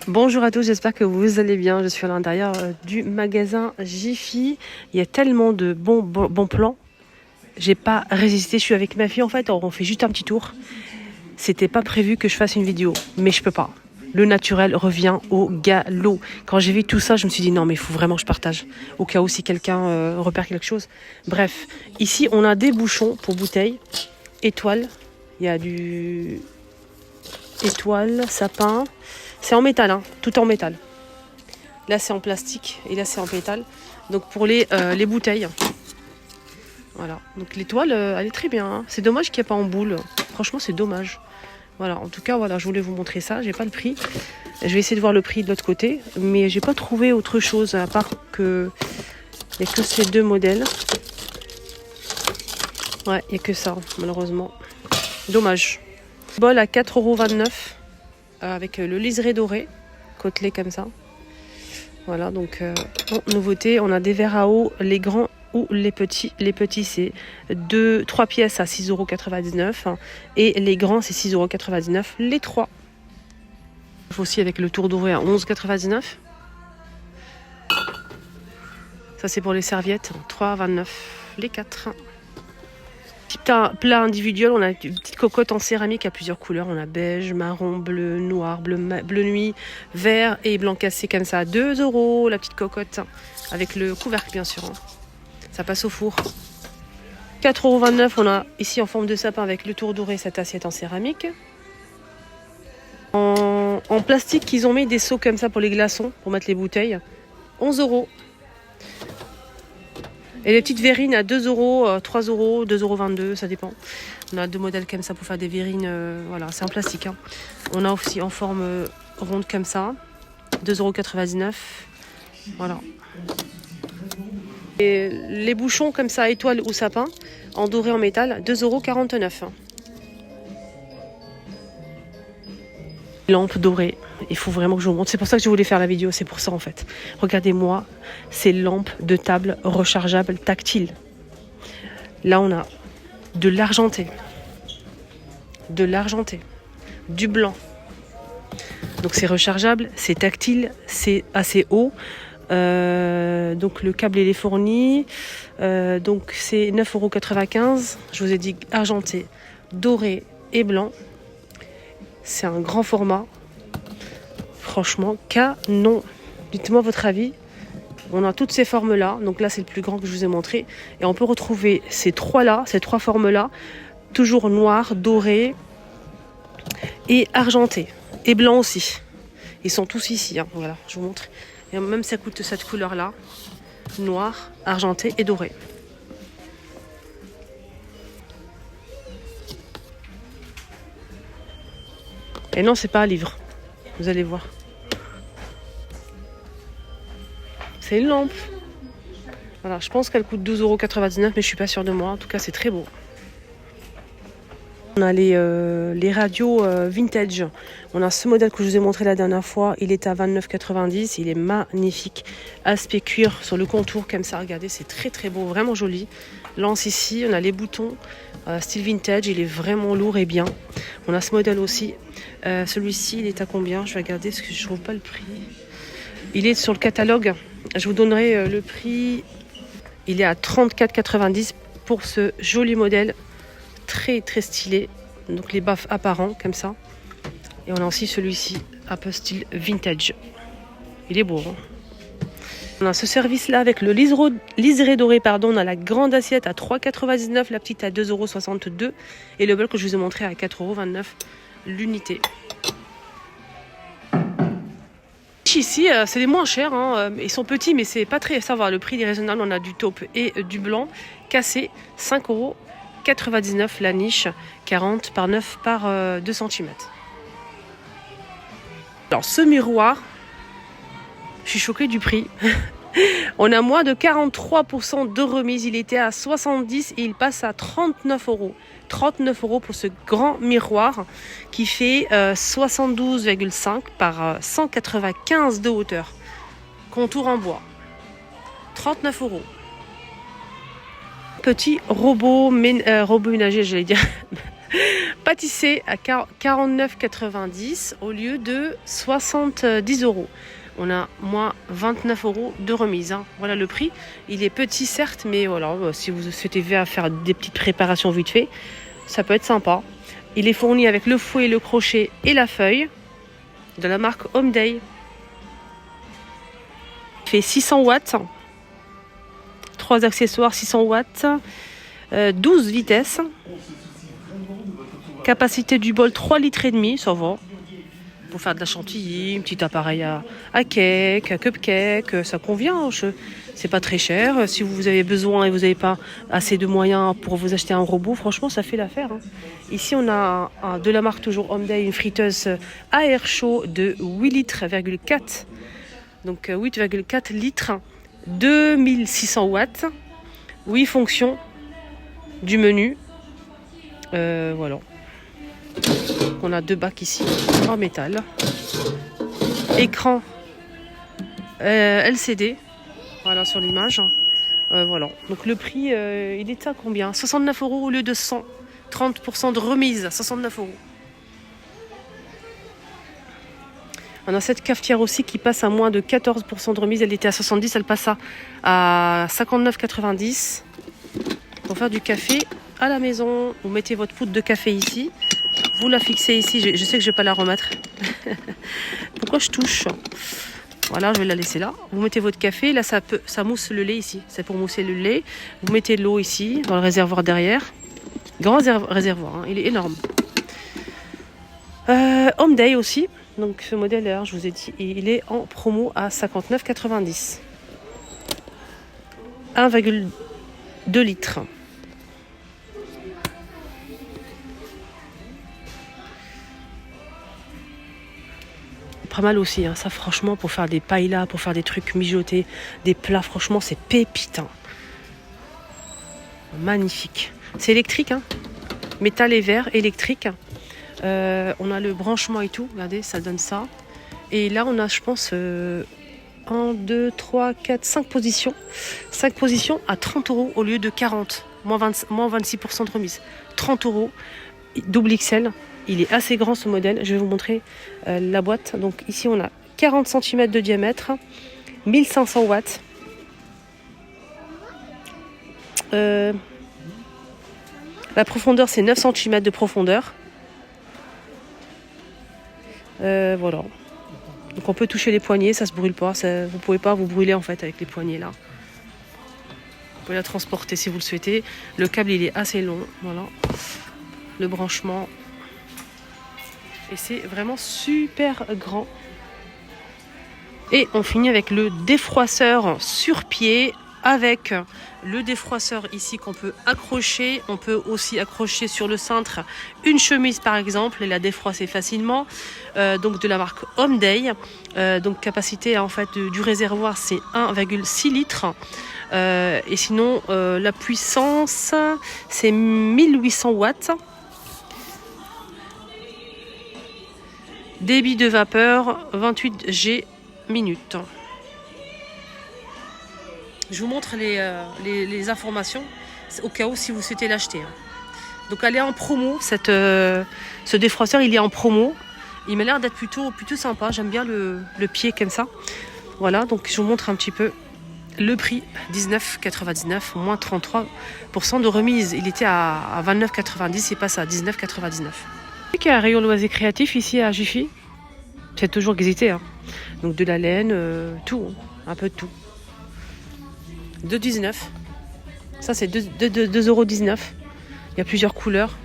Bonjour à tous, j'espère que vous allez bien. Je suis à l'intérieur du magasin Jiffy. Il y a tellement de bons plans. J'ai pas résisté, je suis avec ma fille en fait, on fait juste un petit tour. C'était pas prévu que je fasse une vidéo, mais je peux pas. Le naturel revient au galop. Quand j'ai vu tout ça, je me suis dit non mais il faut vraiment que je partage. Au cas où si quelqu'un repère quelque chose. Bref, ici on a des bouchons pour bouteilles, étoiles. Il y a du étoile, sapin. C'est en métal, hein, tout en métal. Là c'est en plastique et là c'est en métal. Donc pour les bouteilles. Voilà, donc l'étoile, elle est très bien. Hein. C'est dommage qu'il n'y ait pas en boule. Franchement, c'est dommage. Voilà, en tout cas, voilà, je voulais vous montrer ça. J'ai pas le prix. Je vais essayer de voir le prix de l'autre côté. Mais j'ai pas trouvé autre chose à part que... Il n'y a que ces deux modèles. Ouais, il n'y a que ça, malheureusement. Dommage. Bol à 4,29 € avec le liseré doré. Côtelé comme ça. Voilà, donc nouveauté. On a des verres à eau, les grands ou les petits. Les petits, c'est 3 pièces à 6,99 € et les grands, c'est 6,99 €. Les 3. Aussi avec le tour doré à 11,99 €. Ça, c'est pour les serviettes. 3,29 €. Les 4. Petit plat individuel, on a une petite cocotte en céramique à plusieurs couleurs. On a beige, marron, bleu, noir, bleu nuit, vert et blanc cassé comme ça. 2 € la petite cocotte avec le couvercle bien sûr. Hein. Ça passe au four. 4,29 €, on a ici en forme de sapin avec le tour doré cette assiette en céramique. En plastique, ils ont mis des seaux comme ça pour les glaçons, pour mettre les bouteilles. 11 €. Et les petites verrines à 2 €, 3 €, 2,22 €, ça dépend. On a deux modèles comme ça pour faire des verrines. Voilà, c'est en plastique. Hein. On a aussi en forme ronde comme ça. 2,99 €. Voilà. Et les bouchons comme ça, étoile ou sapin, en doré en métal, 2,49 €. Lampe dorée, il faut vraiment que je vous montre. C'est pour ça que je voulais faire la vidéo, c'est pour ça en fait. Regardez-moi ces lampes de table rechargeables tactiles. Là on a de l'argenté, du blanc. Donc c'est rechargeable, c'est tactile, c'est assez haut. Donc le câble il est fourni. Donc c'est 9,95 €. Je vous ai dit argenté, doré et blanc. C'est un grand format. Franchement, canon. Dites-moi votre avis. On a toutes ces formes-là. Donc là, c'est le plus grand que je vous ai montré. Et on peut retrouver ces trois formes-là. Toujours noir, doré et argenté. Et blanc aussi. Ils sont tous ici. Hein. Voilà, je vous montre. Et même ça coûte cette couleur-là. Noir, argenté et doré. Et non, c'est pas un livre. Vous allez voir. C'est une lampe. Voilà, je pense qu'elle coûte 12,99 €, mais je suis pas sûre de moi. En tout cas, c'est très beau. On a les radios vintage. On a ce modèle que je vous ai montré la dernière fois. Il est à 29,90 €. Il est magnifique. Aspect cuir sur le contour comme ça. Regardez, c'est très très beau, vraiment joli. Lance ici. On a les boutons style vintage. Il est vraiment lourd et bien. On a ce modèle aussi. Celui-ci, il est à combien? Je vais regarder parce que je trouve pas le prix. Il est sur le catalogue. Je vous donnerai le prix. Il est à 34,90 € pour ce joli modèle. Très très stylé. Donc les baffes apparents comme ça. Et on a aussi celui-ci, un peu style vintage. Il est beau. Hein. On a ce service-là avec le liseré doré. On a la grande assiette à 3,99 €, la petite à 2,62 € et le bol que je vous ai montré à 4,29 € l'unité. Ici, c'est les moins chers. Hein. Ils sont petits, mais c'est pas très savoir. Le prix est raisonnable. On a du taupe et du blanc cassé, 5,99 € la niche, 40 par 9 par 2 cm. Alors ce miroir, je suis choquée du prix. On a moins de 43% de remise. Il était à 70 € et il passe à 39 €. 39 € pour ce grand miroir qui fait 72,5 par 195 de hauteur. Contour en bois. 39 €. Petit robot ménager, j'allais dire. pâtissé à 49,90 € au lieu de 70 €. On a moins 29 € de remise. Hein. Voilà le prix. Il est petit certes, mais voilà, si vous souhaitez faire des petites préparations vite fait, ça peut être sympa. Il est fourni avec le fouet, le crochet et la feuille de la marque Homeday. Il fait 600 watts. 3 accessoires, 600 watts. 12 vitesses. Capacité du bol 3,5 litres, ça va. Pour faire de la chantilly, un petit appareil à cake, à cupcake, ça convient. C'est pas très cher. Si vous avez besoin et vous n'avez pas assez de moyens pour vous acheter un robot, franchement, ça fait l'affaire. Hein. Ici, on a de la marque toujours Homeday, une friteuse à air chaud de 8,4 litres. Donc 8,4 litres, 2600 watts, 8 fonctions du menu. Voilà. On a 2 bacs ici en métal. Écran LCD. Voilà sur l'image. Voilà. Donc le prix, il est à combien? 69 € au lieu de 100. 30% de remise. 69 €. On a cette cafetière aussi qui passe à moins de 14% de remise. Elle était à 70, elle passe à 59,90 €. Pour faire du café à la maison, vous mettez votre poudre de café ici. Vous la fixez ici. Je sais que je ne vais pas la remettre. Pourquoi je touche? Voilà, je vais la laisser là. Vous mettez votre café. Là, ça mousse le lait ici. C'est pour mousser le lait. Vous mettez de l'eau ici, dans le réservoir derrière. Grand réservoir, hein, il est énorme. Homeday aussi. Donc ce modèle-là, je vous ai dit, il est en promo à 59,90 €. 1,2 litres. Pas mal aussi, hein. Ça franchement, pour faire des paellas, pour faire des trucs mijotés, des plats, franchement, c'est pépitant. Magnifique. C'est électrique, hein. Métal et verre, électrique. On a le branchement et tout, regardez, ça donne ça. Et là, on a, je pense, 1, 2, 3, 4, 5 positions. 5 positions à 30 € au lieu de 40. Moins 26% de remise. 30 €, double XL. Il est assez grand ce modèle. Je vais vous montrer la boîte. Donc ici, on a 40 cm de diamètre, 1500 watts. La profondeur, c'est 9 cm de profondeur. Voilà. Donc on peut toucher les poignets, ça se brûle pas. Vous pouvez pas vous brûler en fait avec les poignets là. Vous pouvez la transporter si vous le souhaitez. Le câble, il est assez long. Voilà. Le branchement. Et c'est vraiment super grand. Et on finit avec le défroisseur sur pied avec le défroisseur ici qu'on peut accrocher. On peut aussi accrocher sur le cintre une chemise par exemple et la défroisser facilement. Donc de la marque Homeday. Donc capacité en fait du réservoir c'est 1,6 litres. Et sinon la puissance c'est 1800 watts. Débit de vapeur 28 G minutes. Je vous montre les informations au cas où si vous souhaitez l'acheter. Donc elle est en promo, ce défroisseur il est en promo. Il m'a l'air d'être plutôt sympa, j'aime bien le pied comme ça. Voilà, donc je vous montre un petit peu le prix, 19,99, moins 33% de remise. Il était à 29,90, il passe à 19,99. Il y a un rayon loisirs créatifs ici à Jiffy. C'est toujours existé. Hein. Donc de la laine, tout, un peu de tout. 2,19. Ça c'est 2,19 €. Il y a plusieurs couleurs.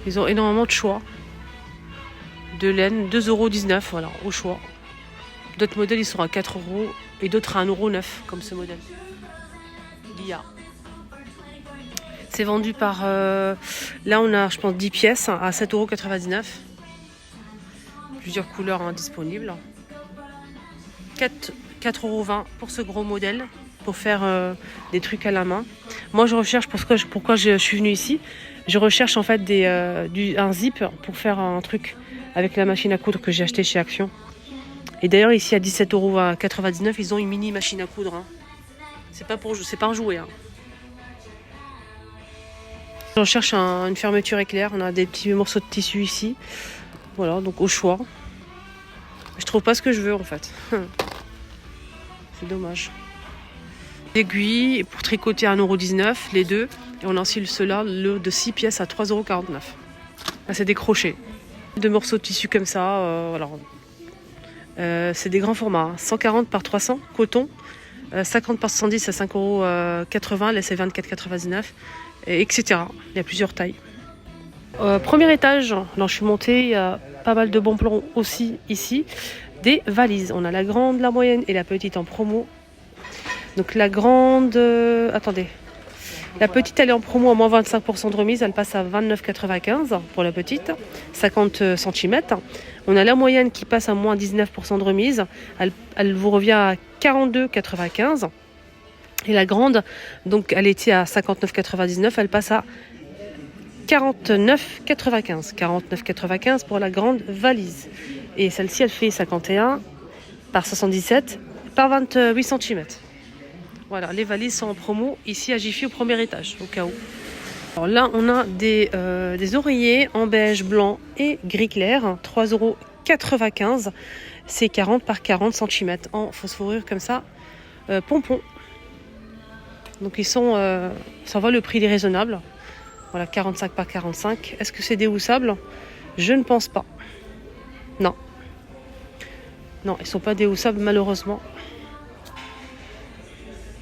Ils ont énormément de choix. De laine, 2,19 €, voilà, au choix. D'autres modèles ils sont à 4 € et d'autres à 1,09 € comme ce modèle. L'IA. C'est vendu par... là on a je pense 10 pièces à 7,99 €. Plusieurs couleurs hein, disponibles. 4,20 € pour ce gros modèle. Pour faire des trucs à la main. Moi je recherche, pourquoi je suis venue ici. Je recherche en fait un zip pour faire un truc avec la machine à coudre que j'ai acheté chez Action. Et d'ailleurs ici à 17,99 € ils ont une mini machine à coudre. Hein. C'est pas un jouet. Hein. On cherche une fermeture éclair. On a des petits morceaux de tissu ici. Voilà, donc au choix. Je trouve pas ce que je veux en fait. C'est dommage. Aiguilles pour tricoter à 1,19 €, les deux. Et on a aussi ceux-là, le de 6 pièces à 3,49 €. Là, c'est des crochets. Deux morceaux de tissu comme ça. C'est des grands formats. 140 par 300, coton. 50 par 70 à 5,80 €. Là, c'est 24,99 €. Etc. Il y a plusieurs tailles. Premier étage, là, je suis montée. Il y a pas mal de bons plans aussi ici. Des valises. On a la grande, la moyenne et la petite en promo. Donc la grande... attendez. La petite, elle est en promo à moins 25% de remise. Elle passe à 29,95 € pour la petite. 50 cm. On a la moyenne qui passe à moins 19% de remise. Elle vous revient à 42,95 €. Et la grande, donc elle était à 59,99 €. Elle passe à 49,95 €. 49,95 € pour la grande valise. Et celle-ci, elle fait 51 par 77 par 28 cm. Voilà, les valises sont en promo ici à Jiffy au premier étage, au cas où. Alors là, on a des oreillers en beige, blanc et gris clair, 3,95 €. C'est 40 par 40 cm en fausse fourrure comme ça, pompon. Donc ils sont, ça va, le prix est raisonnable. Voilà, 45 par 45. Est-ce que c'est déhoussable? Je ne pense pas. Non. Non, ils ne sont pas déhoussables malheureusement.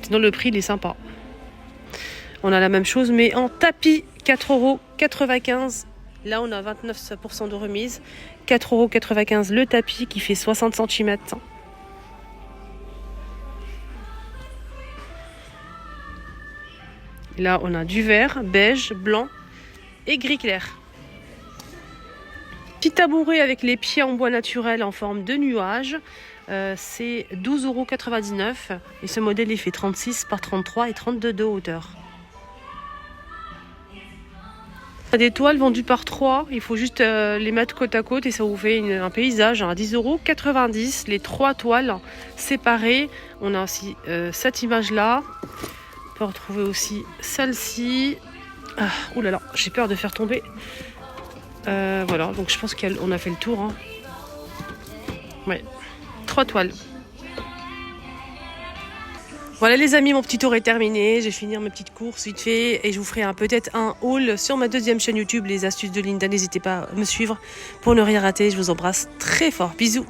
Sinon le prix il est sympa. On a la même chose mais en tapis, 4,95 €. Là on a 29% de remise. 4,95 € le tapis qui fait 60 cm. Là on a du vert, beige, blanc et gris clair. Petit tabouret avec les pieds en bois naturel en forme de nuage. C'est 12,99 € et ce modèle il fait 36 par 33 et 32 de hauteur. Des toiles vendues par 3, il faut juste les mettre côte à côte et ça vous fait un paysage à 10,90 €. Les 3 toiles séparées. On a aussi cette image là. On peut retrouver aussi celle-ci. Ouh là là, j'ai peur de faire tomber. Voilà, donc je pense qu'on a fait le tour. Hein. Ouais. 3 toiles. Voilà les amis, mon petit tour est terminé. Je vais finir mes petites courses vite fait et je vous ferai peut-être un haul sur ma deuxième chaîne YouTube, les astuces de Linda. N'hésitez pas à me suivre pour ne rien rater. Je vous embrasse très fort. Bisous.